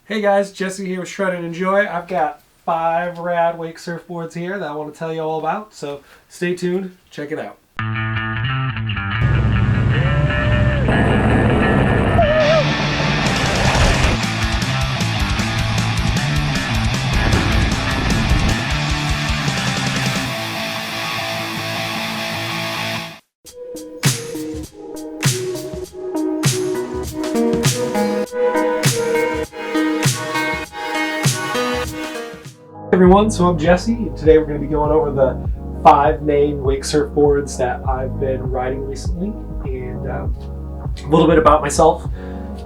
Hey guys, Jesse here with Shred and Enjoy. I've got 5 rad wake surfboards here that I want to tell you all about, so stay tuned, check it out. Everyone, so I'm Jesse, and today we're going to be going over the 5 main wake surfboards that I've been riding recently, and a little bit about myself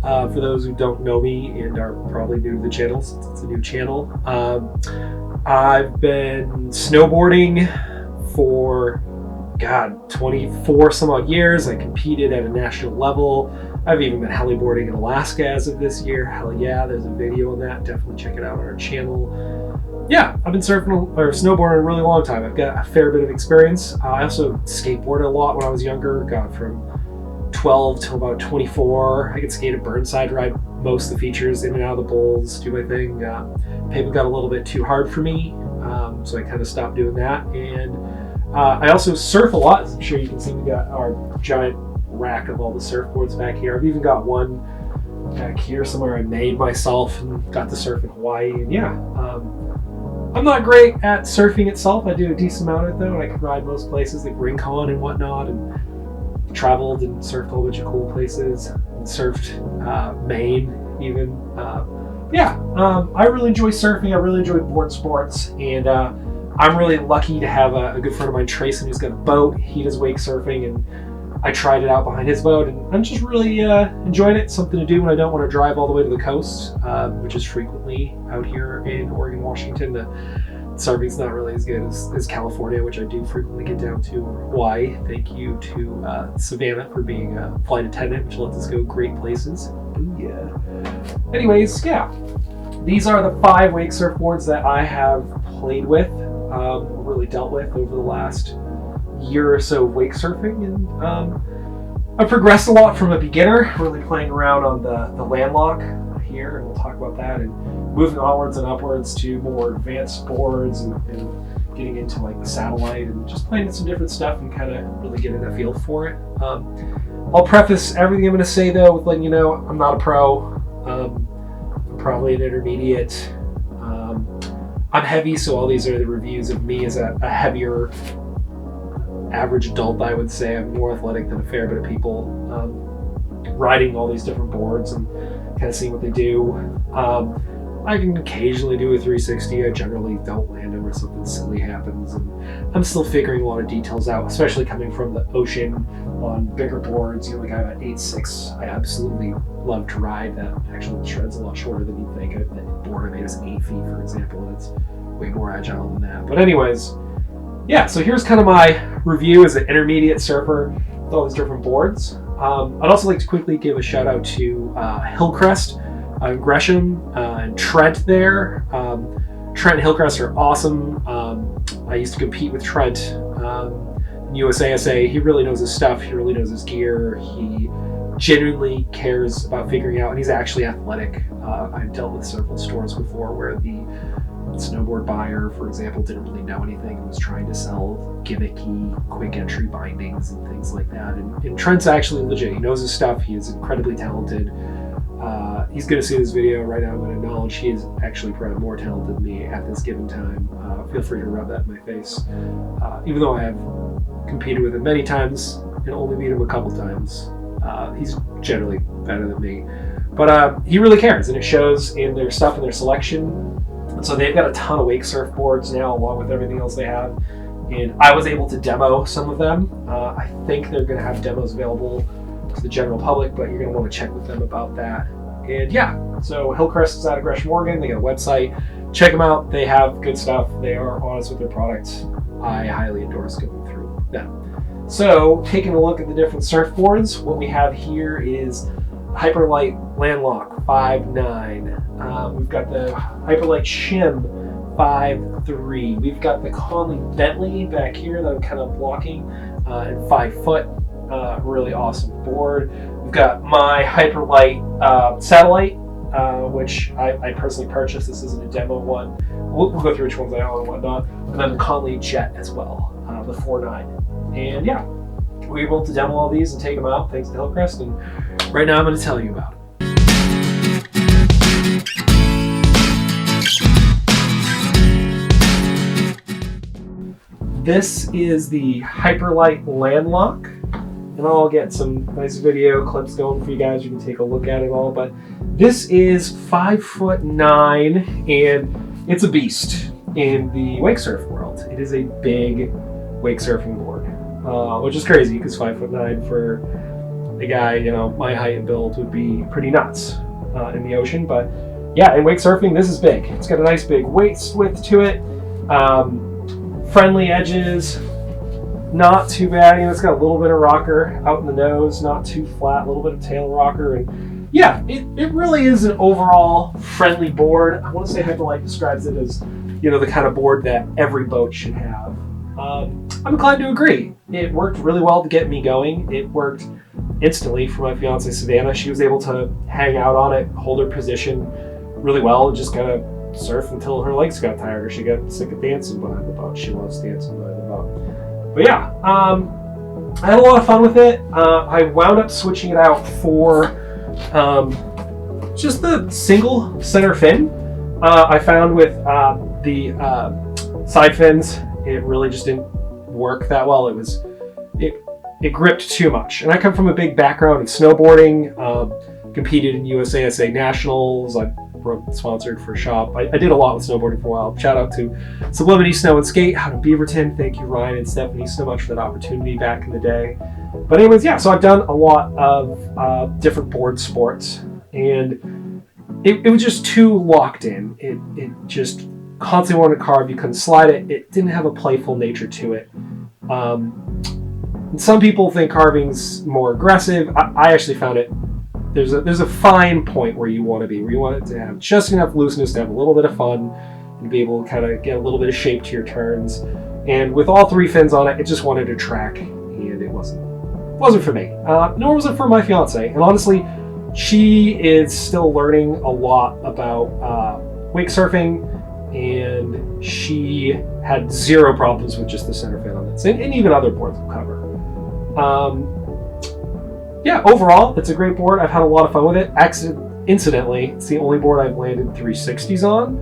for those who don't know me and are probably new to the channel, since it's a new channel. I've been snowboarding for 24 some odd years. I competed at a national level. I've even been heliboarding in Alaska as of this year. Hell yeah, there's a video on that. Definitely check it out on our channel. Yeah, I've been snowboarding a really long time. I've got a fair bit of experience. I also skateboarded a lot when I was younger. Got from 12 till about 24. I could skate at Burnside, ride most of the features, in and out of the bowls, do my thing. Pavement got a little bit too hard for me, so I kind of stopped doing that. And I also surf a lot. As I'm sure you can see, we got our giant rack of all the surfboards back here. I've even got one back here somewhere I made myself and got to surf in Hawaii. And yeah, I'm not great at surfing itself. I do a decent amount of it though, and I can ride most places like Rincon and whatnot, and traveled and surfed a whole bunch of cool places, and surfed Maine even. I really enjoy surfing. I really enjoy board sports, and I'm really lucky to have a good friend of mine, Trayson, who's got a boat. He does wake surfing, and I tried it out behind his boat, and I'm just really enjoying it. It's something to do when I don't want to drive all the way to the coast, which is frequently out here in Oregon, Washington. The surfing's not really as good as California, which I do frequently get down to, or Hawaii. Thank you to Savannah for being a flight attendant, which lets us go great places. Ooh, yeah. Anyways, yeah. These are the 5 wake surfboards that I have played with, really dealt with over the last year or so of wake surfing, and I've progressed a lot from a beginner, really playing around on the Landlock here, and we'll talk about that, and moving onwards and upwards to more advanced boards, and getting into like the Satellite, and just playing with some different stuff and kind of really getting a feel for it. I'll preface everything I'm going to say though with letting you know I'm not a pro. I'm probably an intermediate. I'm heavy, so all these are the reviews of me as a heavier average adult, I would say. I'm more athletic than a fair bit of people, riding all these different boards and kind of seeing what they do. I can occasionally do a 360. I generally don't land them or something silly happens, and I'm still figuring a lot of details out, especially coming from the ocean on bigger boards. Like I have an 8.6 I absolutely love to ride, that actually shreds a lot shorter than you'd think. The board I made is 8 feet, for example, and it's way more agile than that. But anyways, yeah, so here's kind of my review as an intermediate surfer with all these different boards. I'd also like to quickly give a shout out to Hillcrest, Gresham, and Trent there. Trent and Hillcrest are awesome. I used to compete with Trent in USASA. He really knows his stuff. He really knows his gear. He genuinely cares about figuring out, and he's actually athletic. I've dealt with several stores before where the snowboard buyer, for example, didn't really know anything and was trying to sell gimmicky quick entry bindings and things like that. And Trent's actually legit. He knows his stuff. He is incredibly talented. He's going to see this video right now. I'm going to acknowledge he is actually probably more talented than me at this given time. Feel free to rub that in my face. Even though I have competed with him many times and only beat him a couple times, he's generally better than me. But he really cares, and it shows in their stuff and their selection. And so they've got a ton of wake surfboards now, along with everything else they have. And I was able to demo some of them. I think they're going to have demos available to the general public, but you're going to want to check with them about that. And yeah, so Hillcrest is out of Gresham, Oregon. They got a website. Check them out. They have good stuff. They are honest with their products. I highly endorse going through them. So taking a look at the different surfboards, what we have here is Hyperlite Landlock 5.9. We've got the Hyperlite Shim 5.3. We've got the Connelly Bentley back here that I'm kind of blocking, and 5 foot. Really awesome board. We've got my Hyperlite Satellite which I personally purchased. This isn't a demo one. We'll go through which ones I own and whatnot. And then the Conelly Jet as well, the 4.9. And yeah, we were able to demo all these and take them out thanks to Hillcrest. And right now I'm going to tell you about it. This is the Hyperlite Landlock, and I'll get some nice video clips going for you guys. You can take a look at it all, but this is 5'9", and it's a beast in the wake surf world. It is a big wake surfing board, which is crazy because 5'9" for a guy, you know, my height and build would be pretty nuts in the ocean. But yeah, in wake surfing, this is big. It's got a nice big waist width to it. Friendly edges, not too bad. You know, it's got a little bit of rocker out in the nose, not too flat, a little bit of tail rocker. And yeah, it really is an overall friendly board. I want to say Hyperlite describes it as, you know, the kind of board that every boat should have. I'm inclined to agree. It worked really well to get me going. It worked instantly for my fiance Savannah. She was able to hang out on it, hold her position really well, and just kind of surf until her legs got tired or she got sick of dancing behind the boat. She loves dancing behind the boat. But yeah, I had a lot of fun with it. I wound up switching it out for just the single center fin. I found with the side fins, it really just didn't work that well. It gripped too much. And I come from a big background in snowboarding, competed in USASA Nationals. I sponsored for a shop. I did a lot with snowboarding for a while. Shout out to Sublimity Snow and Skate out of Beaverton. Thank you, Ryan and Stephanie, so much for that opportunity back in the day. But anyways, yeah, so I've done a lot of different board sports, and it was just too locked in. It just constantly wanted to carve. You couldn't slide it. It didn't have a playful nature to it. And some people think carving's more aggressive. I actually found it there's a fine point where you want to be, where you want it to have just enough looseness to have a little bit of fun and be able to kind of get a little bit of shape to your turns. And with all three fins on it, it just wanted to track, and it wasn't for me. Nor was it for my fiance. And honestly, she is still learning a lot about wake surfing, and she had zero problems with just the center fin on this, and even other boards will cover. Yeah, overall, it's a great board. I've had a lot of fun with it. Incidentally, it's the only board I've landed 360s on.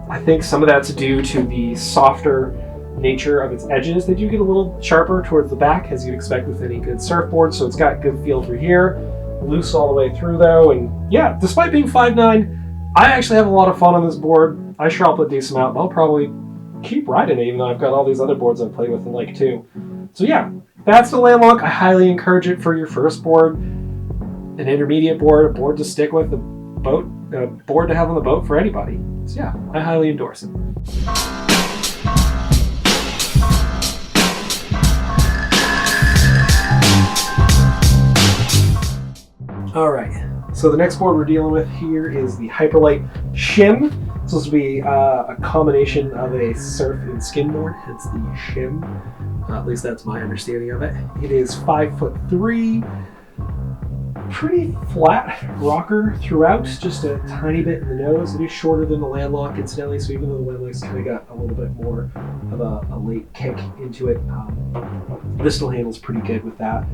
I think some of that's due to the softer nature of its edges. They do get a little sharper towards the back, as you'd expect with any good surfboard, so it's got good feel through here. Loose all the way through, though. And yeah, despite being 5'9", I actually have a lot of fun on this board. I sure I'll put a decent amount, and I'll probably keep riding it, even though I've got all these other boards I've played with and like too. So yeah, that's the Landlock. I highly encourage it for your first board, an intermediate board, a board to stick with, a board to have on the boat for anybody. So yeah, I highly endorse it. All right, so the next board we're dealing with here is the Hyperlite Shim. It's supposed to be a combination of a surf and skimboard, hence the Shim. At least that's my understanding of it. It is 5'3", pretty flat rocker throughout, just a tiny bit in the nose. It is shorter than the Landlock, incidentally, so even though the Landlock's kind of got a little bit more of a late kick into it, this still handles pretty good with that.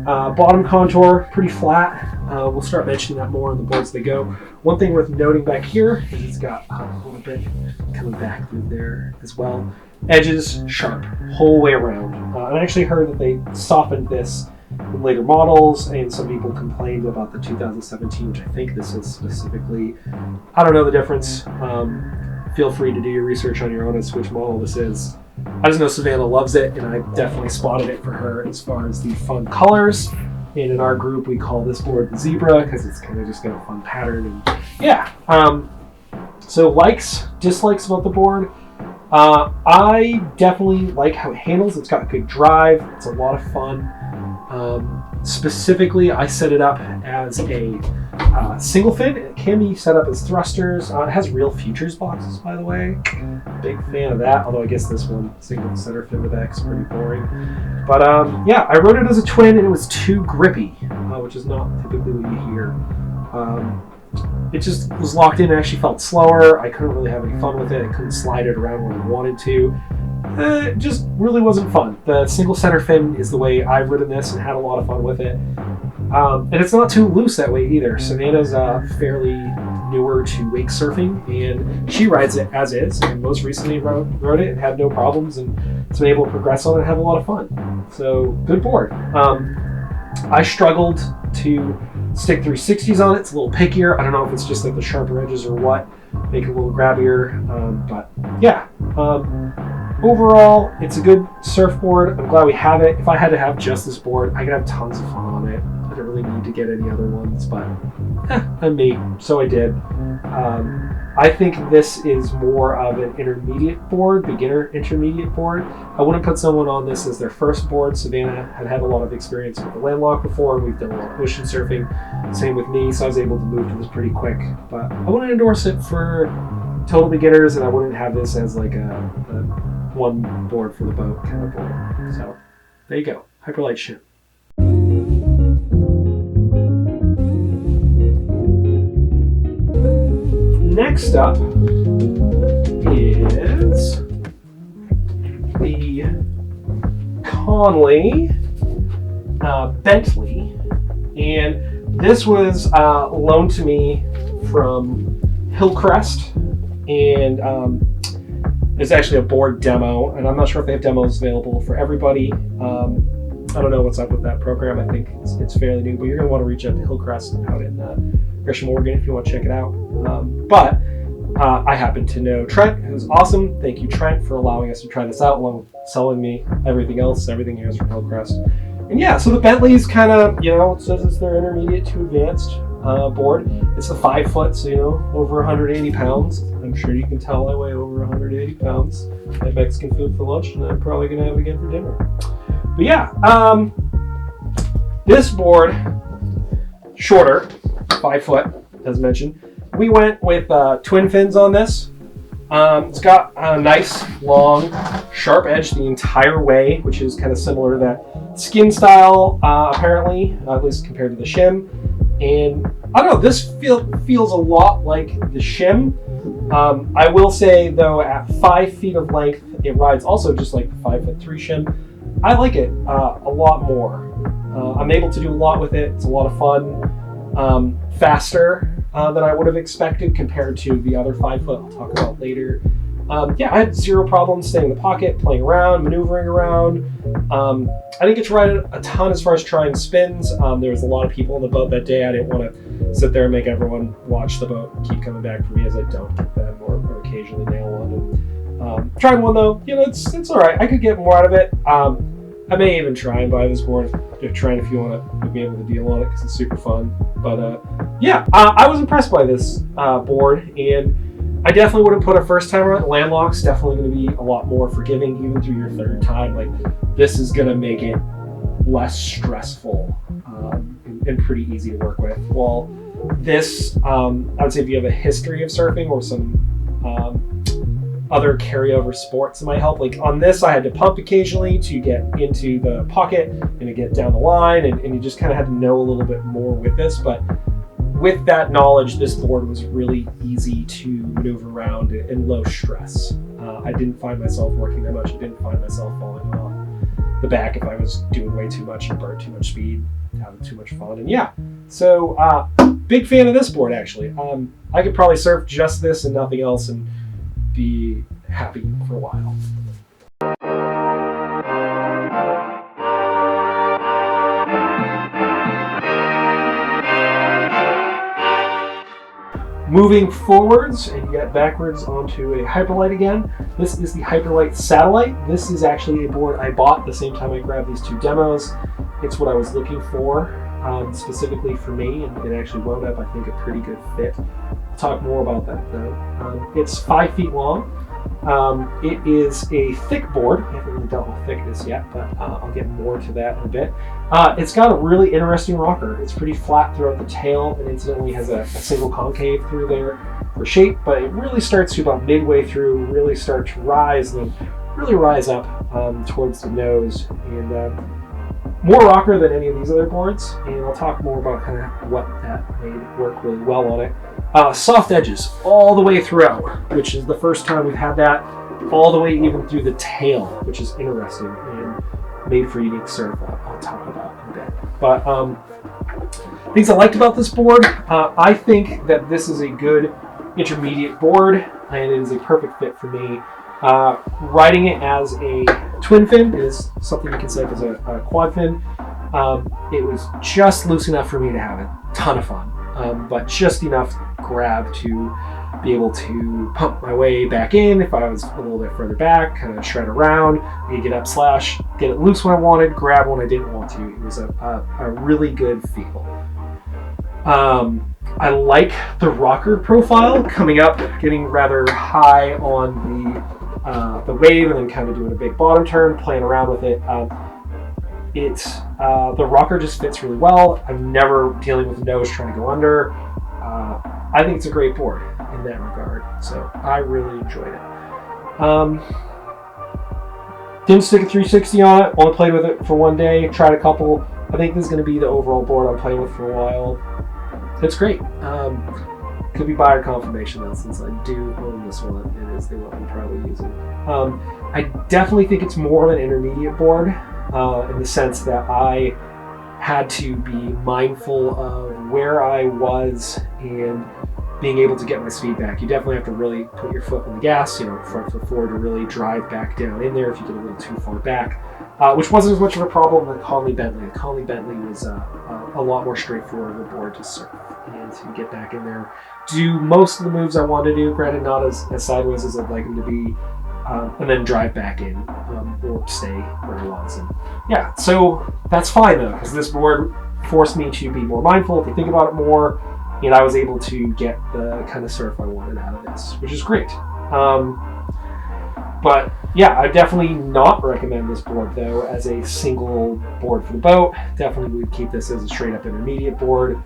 Bottom contour, pretty flat. We'll start mentioning that more on the boards they go. One thing worth noting back here is it's got a little bit coming back through there as well. Edges sharp, whole way around. I actually heard that they softened this in later models, and some people complained about the 2017, which I think this is specifically. I don't know the difference. Feel free to do your research on your own as to which model this is. I just know Savannah loves it, and I definitely spotted it for her as far as the fun colors. And in our group, we call this board the Zebra because it's kind of just got a fun pattern. And yeah. So likes, dislikes about the board. I definitely like how it handles. It's got good drive. It's a lot of fun. Specifically, I set it up as a single fin. It can be set up as thrusters. It has real futures boxes, by the way. Big fan of that, although I guess this one, single center fin with X, is pretty boring. But yeah, I wrote it as a twin, and it was too grippy, which is not typically what you hear. it just was locked in and actually felt slower. I couldn't really have any fun with it. I couldn't slide it around when I wanted to. It just really wasn't fun. The single center fin is the way I've ridden this and had a lot of fun with it. And it's not too loose that way either. Savannah's fairly newer to wake surfing, and she rides it as is, and most recently rode it and had no problems, and has been able to progress on it and have a lot of fun. So good board. I struggled to stick 360s on it. It's a little pickier. I don't know if it's just like the sharper edges or what, make it a little grabbier. But yeah, overall, it's a good surfboard. I'm glad we have it. If I had to have just this board, I could have tons of fun on it. I don't really need to get any other ones, but I'm me, so I did. I think this is more of an intermediate board, beginner intermediate board. I wouldn't put someone on this as their first board. Savannah had a lot of experience with the Landlock before, and we've done a lot of ocean surfing. Same with me, so I was able to move to this pretty quick. But I wouldn't endorse it for total beginners, and I wouldn't have this as like a one board for the boat kind of board. So there you go, Hyperlite Shim. Next up is the Connelly Bentley, and this was loaned to me from Hillcrest, and it's actually a board demo, and I'm not sure if they have demos available for everybody. I don't know what's up with that program. I think it's fairly new, but you're going to want to reach out to Hillcrest out in Gresham, Oregon, if you want to check it out. But I happen to know Trent, who's awesome. Thank you, Trent, for allowing us to try this out, along with selling me everything else. Everything here is from Hillcrest. And yeah, so the Bentley's kind of, it says it's their intermediate to advanced board. It's a 5 foot, so over 180 pounds. I'm sure you can tell I weigh over 180 pounds. I had Mexican food for lunch, and I'm probably going to have it again for dinner. But yeah, this board, shorter, 5 foot, as mentioned. We went with twin fins on this. It's got a nice, long, sharp edge the entire way, which is kind of similar to that skin style, apparently, at least compared to the Shim. And I don't know, this feels a lot like the Shim. I will say, though, at 5 feet of length, it rides also just like the 5'3" Shim. I like it a lot more. I'm able to do a lot with it. It's a lot of fun. Faster than I would have expected compared to the other 5 foot I'll talk about later. Yeah, I had zero problems staying in the pocket, playing around, maneuvering around. I didn't get to ride it a ton as far as trying spins. There was a lot of people on the boat that day. I didn't want to sit there and make everyone watch the boat and keep coming back for me, as I don't get them or occasionally nail one. And, tried one though, it's all right. I could get more out of it. I may even try and buy this board, if you want to be able to deal on it, because it's super fun. But yeah, I was impressed by this board, and I definitely wouldn't put a first timer on it. Landlock's definitely going to be a lot more forgiving, even through your third time. Like, this is going to make it less stressful and pretty easy to work with. Well, this, I would say if you have a history of surfing or some other carryover sports that might help. Like on this, I had to pump occasionally to get into the pocket and to get down the line, and you just kind of had to know a little bit more with this. But with that knowledge, this board was really easy to maneuver around in low stress. I didn't find myself working that much. I didn't find myself falling off the back if I was doing way too much and burnt too much speed, having too much fun. And yeah, so big fan of this board, actually. I could probably surf just this and nothing else and be happy for a while. Moving forwards and get backwards onto a Hyperlite again. This is the Hyperlite Satellite. This is actually a board I bought the same time I grabbed these two demos. It's what I was looking for, specifically for me, and it actually wound up, I think, a pretty good fit. I'll talk more about that though. It's 5 feet long. It is a thick board. I haven't really dealt with thickness yet, but I'll get more to that in a bit. It's got a really interesting rocker. It's pretty flat throughout the tail, and incidentally has a single concave through there for shape, but it really starts to about midway through, really start to rise, and then really rise up towards the nose. And more rocker than any of these other boards, and I'll talk more about kind of what that made work really well on it. Soft edges all the way throughout, which is the first time we've had that, all the way even through the tail, which is interesting and made for unique surf. I'll talk about in a bit. But things I liked about this board, I think that this is a good intermediate board, and it is a perfect fit for me. Riding it as a twin fin is something you can set up as a quad fin. It was just loose enough for me to have a ton of fun, but just enough grab to be able to pump my way back in if I was a little bit further back, kind of shred around, get up slash, get it loose when I wanted, grab when I didn't want to. It was a really good feel. I like the rocker profile coming up, getting rather high on the wave and then kind of doing a big bottom turn, playing around with it. The rocker just fits really well. I'm never dealing with the nose trying to go under. I think it's a great board in that regard, so I really enjoyed it. Didn't stick a 360 on it, only played with it for one day, tried a couple. I think this is going to be the overall board I'm playing with for a while. It's great. Could be buyer confirmation though, since I do own this one. It is the one I'm probably using. I definitely think it's more of an intermediate board in the sense that I had to be mindful of where I was and being able to get my speed back. You definitely have to really put your foot on the gas, front foot forward to really drive back down in there if you get a little too far back, which wasn't as much of a problem with Conelly Bentley. The Conelly Bentley was a lot more straightforward of a board to surf and to get back in there. Do most of the moves I want to do, granted not as sideways as I'd like them to be, and then drive back in or stay where I was. And yeah, so that's fine though, because this board forced me to be more mindful, to think about it more, and I was able to get the kind of surf I wanted out of this, which is great. But yeah, I definitely not recommend this board though as a single board for the boat. Definitely would keep this as a straight up intermediate board.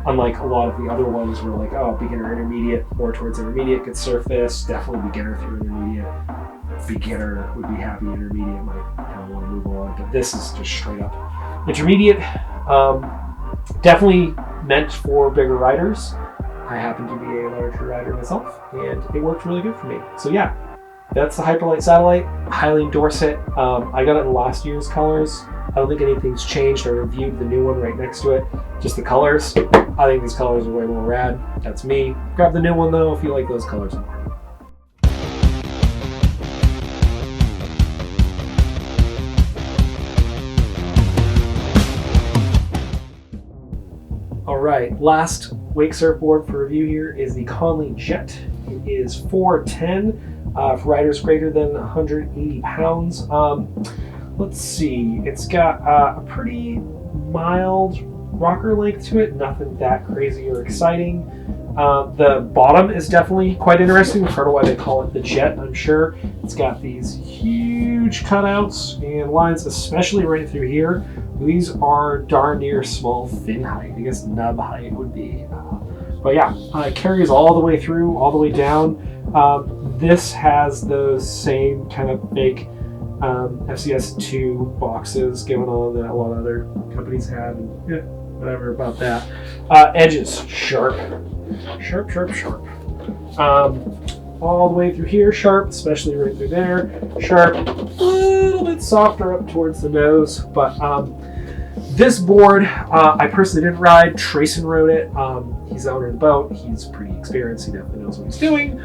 Unlike a lot of the other ones where like, oh, beginner, intermediate, more towards intermediate could surf this. Definitely beginner through intermediate. Beginner would be happy, intermediate might kind of want to move on. But this is just straight up intermediate. Definitely meant for bigger riders. I happen to be a larger rider myself, and it worked really good for me. So yeah, that's the Hyperlite Satellite. Highly endorse it. I got it in last year's colors. I don't think anything's changed. I reviewed the new one right next to it. Just the colors. I think these colors are way more rad. That's me. Grab the new one though if you like those colors more. Alright, last wake surfboard for review here is the Conelly Jet. It is 410 for riders greater than 180 pounds. Let's see, it's got a pretty mild rocker length to it, nothing that crazy or exciting. The bottom is definitely quite interesting. I've heard of why they call it the Jet, I'm sure. It's got these huge cutouts and lines, especially right through here. These are darn near small fin height. I guess nub height would be. But yeah, it carries all the way through, all the way down. This has those same kind of fake FCS2 boxes going on that a lot of other companies have. And yeah, whatever about that. Edges, sharp. Sharp, sharp, sharp. All the way through here, sharp, especially right through there. Sharp, a little bit softer up towards the nose, but this board, I personally didn't ride. Trayson rode it. He's the owner of the boat. He's pretty experienced. He definitely knows what he's doing.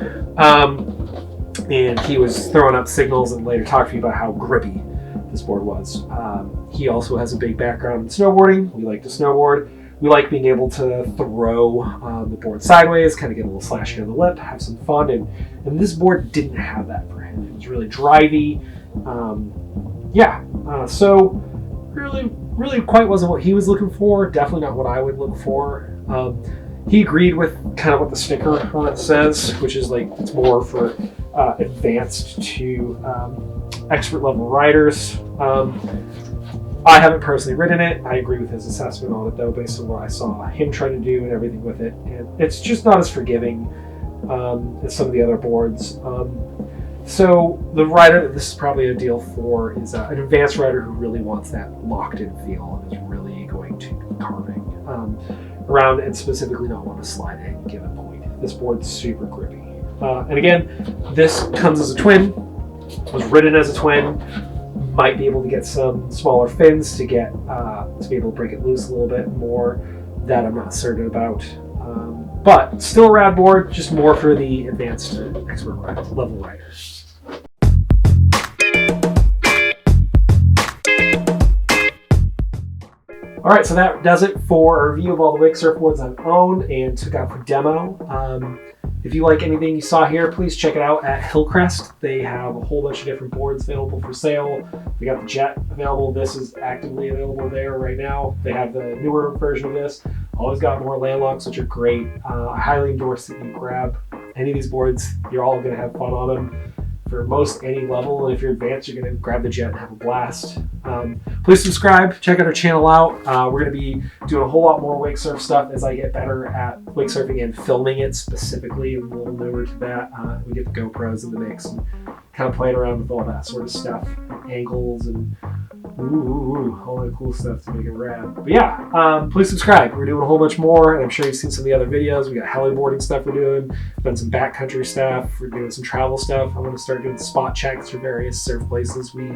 And he was throwing up signals and later talked to me about how grippy this board was. He also has a big background in snowboarding. We like to snowboard. We like being able to throw the board sideways, kind of get a little slashing on the lip, have some fun, and this board didn't have that for him. It was really drivey. So really quite wasn't what he was looking for. Definitely not what I would look for. He agreed with kind of what the sticker on it says, which is like it's more for advanced to expert level riders. I haven't personally ridden it. I agree with his assessment on it though, based on what I saw him trying to do and everything with it. And it's just not as forgiving as some of the other boards. So the rider that this is probably a deal for is an advanced rider who really wants that locked-in feel and is really going to be carving around and specifically not want to slide at any given point. This board's super grippy. And again, this comes as a twin, was ridden as a twin, might be able to get some smaller fins to get to be able to break it loose a little bit more. That I'm not certain about. But still a rad board, just more for the advanced expert level riders. All right, so that does it for a review of all the wake surfboards I've owned and took out for demo. If you like anything you saw here, please check it out at Hillcrest. They have a whole bunch of different boards available for sale. They got the Jet available. This is actively available there right now. They have the newer version of this. Always got more landlocks, which are great. I highly endorse that you grab any of these boards. You're all going to have fun on them for most any level. And if you're advanced, you're going to grab the Jet and have a blast. Please subscribe, check out our channel out. We're going to be doing a whole lot more wake surf stuff as I get better at wake surfing and filming it specifically. I'm a little newer to that. We get the GoPros in the mix and kind of playing around with all that sort of stuff, angles and all that cool stuff to make it rad. But yeah, please subscribe. We're doing a whole bunch more, and I'm sure you've seen some of the other videos. We got heliboarding stuff we're doing, done some backcountry stuff, we're doing some travel stuff. I'm going to start doing spot checks for various surf places we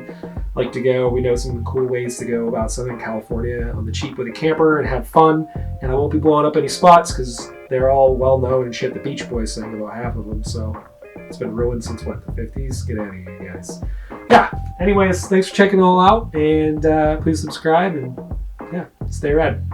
like to go. We know some cool ways to go about Southern California on the cheap with a camper and have fun, and I won't be blowing up any spots because they're all well known and shit. The Beach Boys sang about half of them, so it's been ruined since what, the 50s? Get out of here, you guys. Yeah, anyways, thanks for checking it all out, and please subscribe, and yeah, stay rad.